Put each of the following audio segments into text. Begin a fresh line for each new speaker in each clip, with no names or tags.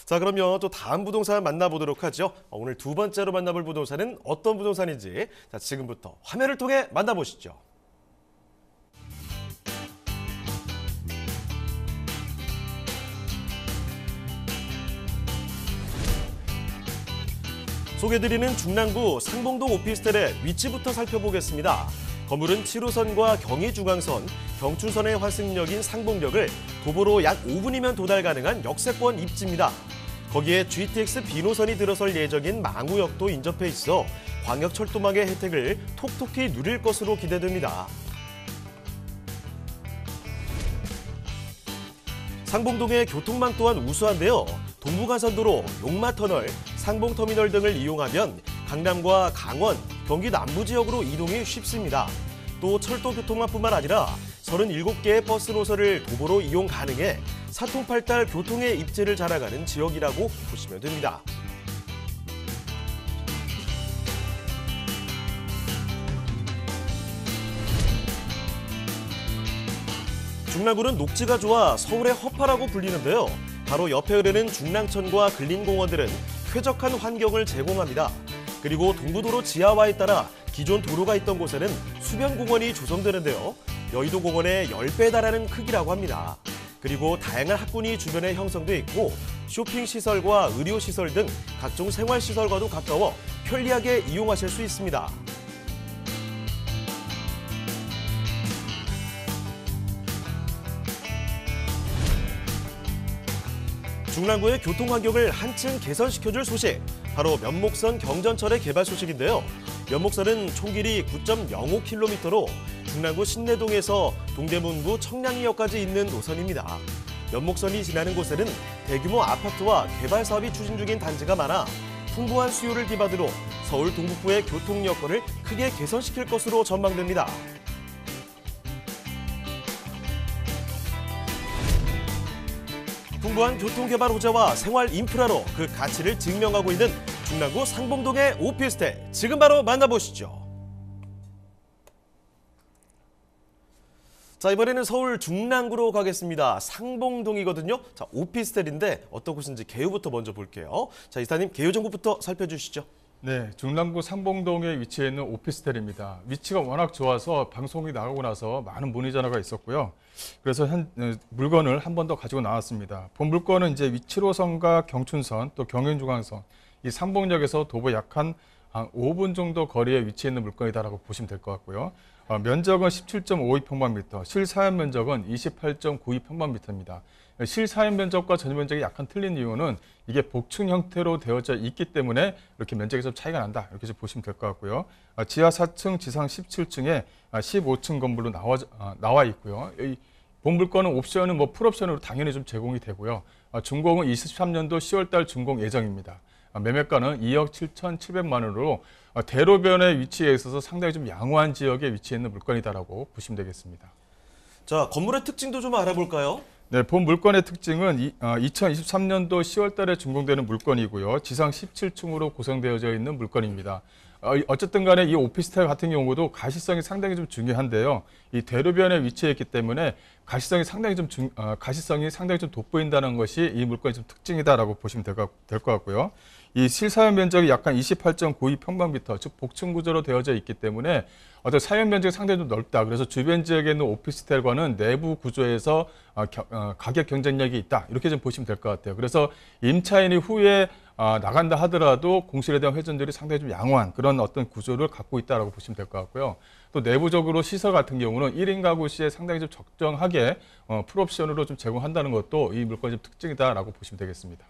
자, 그러면 또 다음 부동산 만나보도록 하죠. 오늘 두 번째로 만나볼 부동산은 어떤 부동산인지 자, 지금부터 화면을 통해 만나보시죠. 소개드리는 중랑구 상봉동 오피스텔의 위치부터 살펴보겠습니다. 건물은 7호선과 경의중앙선, 경춘선의 환승역인 상봉역을 도보로 약 5분이면 도달 가능한 역세권 입지입니다. 거기에 GTX B노선이 들어설 예정인 망우역도 인접해 있어 광역철도망의 혜택을 톡톡히 누릴 것으로 기대됩니다. 상봉동의 교통망 또한 우수한데요. 동부간선도로, 용마터널, 상봉터미널 등을 이용하면 강남과 강원, 경기 남부 지역으로 이동이 쉽습니다. 또 철도 교통망뿐만 아니라 37개의 버스 노선을 도보로 이용 가능해 사통팔달 교통의 입지를 자랑하는 지역이라고 보시면 됩니다. 중랑구는 녹지가 좋아 서울의 허파라고 불리는데요. 바로 옆에 흐르는 중랑천과 근린공원들은 쾌적한 환경을 제공합니다. 그리고 동부도로 지하화에 따라 기존 도로가 있던 곳에는 수변공원이 조성되는데요. 여의도공원의 10배에 달하는 크기라고 합니다. 그리고 다양한 학군이 주변에 형성돼 있고 쇼핑시설과 의료시설 등 각종 생활시설과도 가까워 편리하게 이용하실 수 있습니다. 중랑구의 교통환경을 한층 개선시켜줄 소식, 바로 면목선 경전철의 개발 소식인데요. 면목선은 총 길이 9.05km로 중랑구 신내동에서 동대문구 청량리역까지 있는 노선입니다. 면목선이 지나는 곳에는 대규모 아파트와 개발 사업이 추진 중인 단지가 많아 풍부한 수요를 기반으로 서울 동북부의 교통 여건을 크게 개선시킬 것으로 전망됩니다. 풍부한 교통개발 호재와 생활 인프라로 그 가치를 증명하고 있는 중랑구 상봉동의 오피스텔, 지금 바로 만나보시죠. 자, 이번에는 서울 중랑구로 가겠습니다. 상봉동이거든요. 자, 오피스텔인데 어떤 곳인지 개요부터 먼저 볼게요. 자, 이사님 개요 정보부터 살펴주시죠.
네, 중랑구 상봉동에 위치해 있는 오피스텔입니다. 위치가 워낙 좋아서 방송이 나가고 나서 많은 문의 전화가 있었고요. 그래서 물건을 한 번 더 가지고 나왔습니다. 본 물건은 이제 7호선과 경춘선, 또 경인중앙선, 이 상봉역에서 도보 약 한 5분 정도 거리에 위치해 있는 물건이다라고 보시면 될 것 같고요. 면적은 17.52평방미터, 실사용 면적은 28.92평방미터입니다. 실사용 면적과 전용 면적이 약간 틀린 이유는 이게 복층 형태로 되어져 있기 때문에 이렇게 면적이 좀 차이가 난다, 이렇게 좀 보시면 될 것 같고요. 지하 4층, 지상 17층에 15층 건물로 나와 있고요. 이 본 물건은 옵션은 풀옵션으로 당연히 좀 제공이 되고요. 준공은 23년도 10월달 준공 예정입니다. 매매가는 2억 7,700만 원으로 대로변에 위치해 있어서 상당히 좀 양호한 지역에 위치해 있는 물건이다라고 보시면 되겠습니다.
자, 건물의 특징도 좀 알아볼까요?
네, 본 물건의 특징은 2023년도 10월 달에 준공되는 물건이고요. 지상 17층으로 구성되어져 있는 물건입니다. 어쨌든 간에 이 오피스텔 같은 경우도 가시성이 상당히 좀 중요한데요. 이 대로변에 위치해 있기 때문에 가시성이 상당히 좀 돋보인다는 것이 이 물건의 좀 특징이다라고 보시면 될 것 같고요. 이 실사용 면적이 약간 28.92평방미터, 즉 복층 구조로 되어져 있기 때문에 어떤 사용 면적이 상당히 좀 넓다. 그래서 주변 지역에 있는 오피스텔과는 내부 구조에서 가격 경쟁력이 있다, 이렇게 좀 보시면 될 것 같아요. 그래서 임차인이 후에 나간다 하더라도 공실에 대한 회전율이 상당히 좀 양호한 그런 어떤 구조를 갖고 있다라고 보시면 될 것 같고요. 또 내부적으로 시설 같은 경우는 1인 가구 시에 상당히 좀 적정하게 풀옵션으로 좀 제공한다는 것도 이 물건의 특징이다라고 보시면 되겠습니다.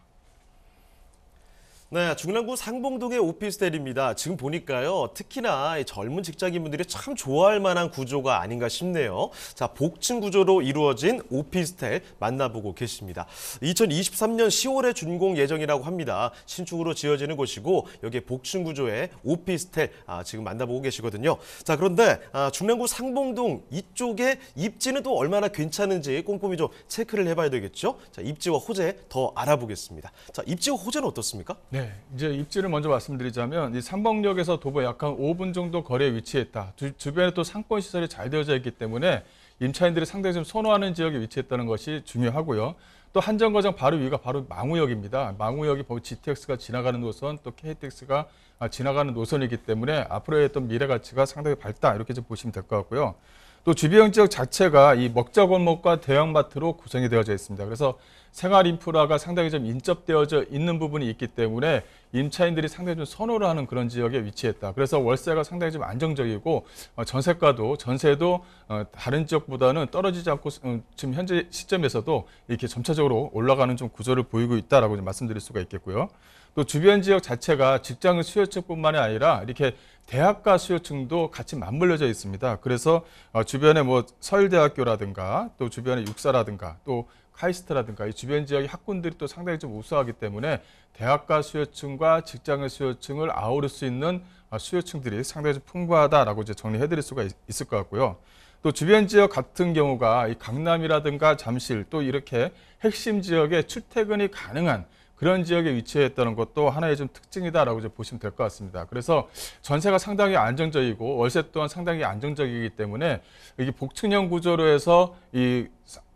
네, 중랑구 상봉동의 오피스텔입니다. 지금 보니까요, 특히나 젊은 직장인분들이 참 좋아할 만한 구조가 아닌가 싶네요. 자, 복층 구조로 이루어진 오피스텔 만나보고 계십니다. 2023년 10월에 준공 예정이라고 합니다. 신축으로 지어지는 곳이고 여기에 복층 구조의 오피스텔 지금 만나보고 계시거든요. 자, 그런데 중랑구 상봉동 이쪽의 입지는 또 얼마나 괜찮은지 꼼꼼히 좀 체크를 해봐야 되겠죠. 자, 입지와 호재 더 알아보겠습니다. 자, 입지와 호재는 어떻습니까?
네, 이제 입지를 먼저 말씀드리자면 이 상봉역에서 도보 약 한 5분 정도 거리에 위치했다. 주변에 또 상권 시설이 잘 되어져 있기 때문에 임차인들이 상당히 좀 선호하는 지역에 위치했다는 것이 중요하고요. 또 한정거장 바로 위가 바로 망우역입니다. 망우역이 GTX가 지나가는 노선, 또 KTX가 지나가는 노선이기 때문에 앞으로의 어떤 미래 가치가 상당히 밝다 이렇게 좀 보시면 될 것 같고요. 또 주변 지역 자체가 이 먹자골목과 대형마트로 구성이 되어져 있습니다. 그래서 생활 인프라가 상당히 좀 인접되어져 있는 부분이 있기 때문에 임차인들이 상당히 좀 선호를 하는 그런 지역에 위치했다. 그래서 월세가 상당히 좀 안정적이고 전세도 다른 지역보다는 떨어지지 않고 지금 현재 시점에서도 이렇게 점차적으로 올라가는 좀 구조를 보이고 있다라고 좀 말씀드릴 수가 있겠고요. 또 주변 지역 자체가 직장 수요층뿐만이 아니라 이렇게 대학가 수요층도 같이 맞물려져 있습니다. 그래서 주변에 뭐 서울대학교라든가 또 주변에 육사라든가 또 카이스트라든가 이 주변 지역의 학군들이 또 상당히 좀 우수하기 때문에 대학가 수요층과 직장의 수요층을 아우를 수 있는 수요층들이 상당히 좀 풍부하다라고 이제 정리해드릴 수가 있을 것 같고요. 또 주변 지역 같은 경우가 이 강남이라든가 잠실 또 이렇게 핵심 지역에 출퇴근이 가능한 그런 지역에 위치했다는 것도 하나의 좀 특징이다라고 이제 보시면 될 것 같습니다. 그래서 전세가 상당히 안정적이고 월세 또한 상당히 안정적이기 때문에 이게 복층형 구조로 해서 이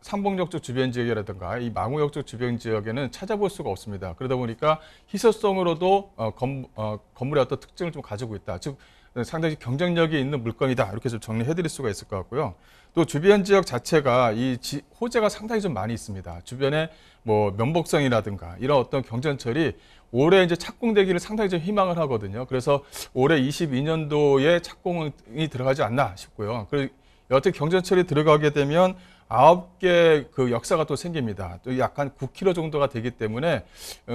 상봉역 쪽 주변 지역이라든가 이 망우역 쪽 주변 지역에는 찾아볼 수가 없습니다. 그러다 보니까 희소성으로도 건물의 어떤 특징을 좀 가지고 있다. 즉 상당히 경쟁력이 있는 물건이다. 이렇게 좀 정리해드릴 수가 있을 것 같고요. 또 주변 지역 자체가 호재가 상당히 좀 많이 있습니다. 주변에 뭐 면복성이라든가 이런 어떤 경전철이 올해 이제 착공되기를 상당히 좀 희망을 하거든요. 그래서 올해 22년도에 착공이 들어가지 않나 싶고요. 그리고 여태 경전철이 들어가게 되면 9개 그 역사가 또 생깁니다. 또 약간 9km 정도가 되기 때문에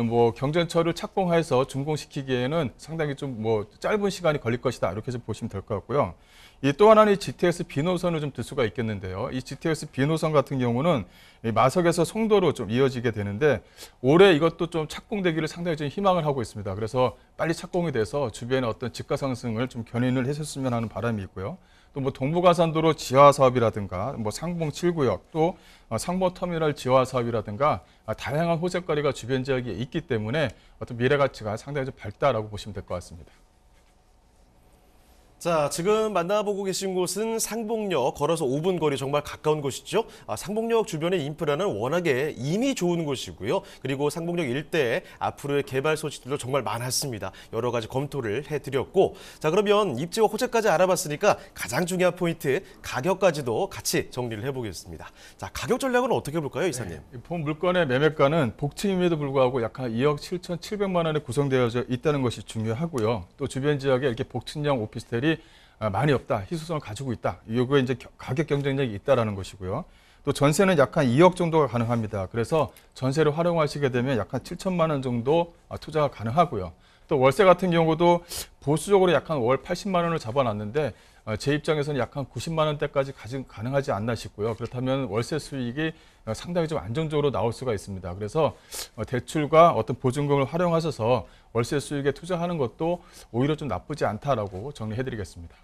뭐 경전철을 착공해서 준공시키기에는 상당히 좀 뭐 짧은 시간이 걸릴 것이다. 이렇게 좀 보시면 될 것 같고요. 이 또 하나는 GTX B노선을 좀 들 수가 있겠는데요. 이 GTX B노선 같은 경우는 이 마석에서 송도로 좀 이어지게 되는데 올해 이것도 좀 착공되기를 상당히 좀 희망을 하고 있습니다. 그래서 빨리 착공이 돼서 주변의 어떤 집가 상승을 좀 견인을 해줬으면 하는 바람이 있고요. 또 뭐 동부가산도로 지하 사업이라든가 뭐 상봉 7구역 또 상봉터미널 지하 사업이라든가 다양한 호재거리가 주변 지역에 있기 때문에 어떤 미래 가치가 상당히 좀 밝다라고 보시면 될 것 같습니다.
자, 지금 만나보고 계신 곳은 상봉역, 걸어서 5분 거리 정말 가까운 곳이죠. 상봉역 주변의 인프라는 워낙에 이미 좋은 곳이고요. 그리고 상봉역 일대에 앞으로의 개발 소식들도 정말 많았습니다. 여러 가지 검토를 해드렸고, 자, 그러면 입지와 호재까지 알아봤으니까 가장 중요한 포인트, 가격까지도 같이 정리를 해보겠습니다. 자, 가격 전략은 어떻게 볼까요, 이사님?
네, 본 물건의 매매가는 복층임에도 불구하고 약 한 2억 7,700만 원에 구성되어 있다는 것이 중요하고요. 또 주변 지역에 이렇게 복층형 오피스텔이 많이 없다, 희소성을 가지고 있다. 이거에 이제 가격 경쟁력이 있다라는 것이고요. 또 전세는 약 한 2억 정도가 가능합니다. 그래서 전세를 활용하시게 되면 약 한 7천만 원 정도 투자가 가능하고요. 또 월세 같은 경우도 보수적으로 약 한 월 80만 원을 잡아놨는데 제 입장에서는 약 한 90만 원대까지 가능하지 않나 싶고요. 그렇다면 월세 수익이 상당히 좀 안정적으로 나올 수가 있습니다. 그래서 대출과 어떤 보증금을 활용하셔서 월세 수익에 투자하는 것도 오히려 좀 나쁘지 않다라고 정리해드리겠습니다.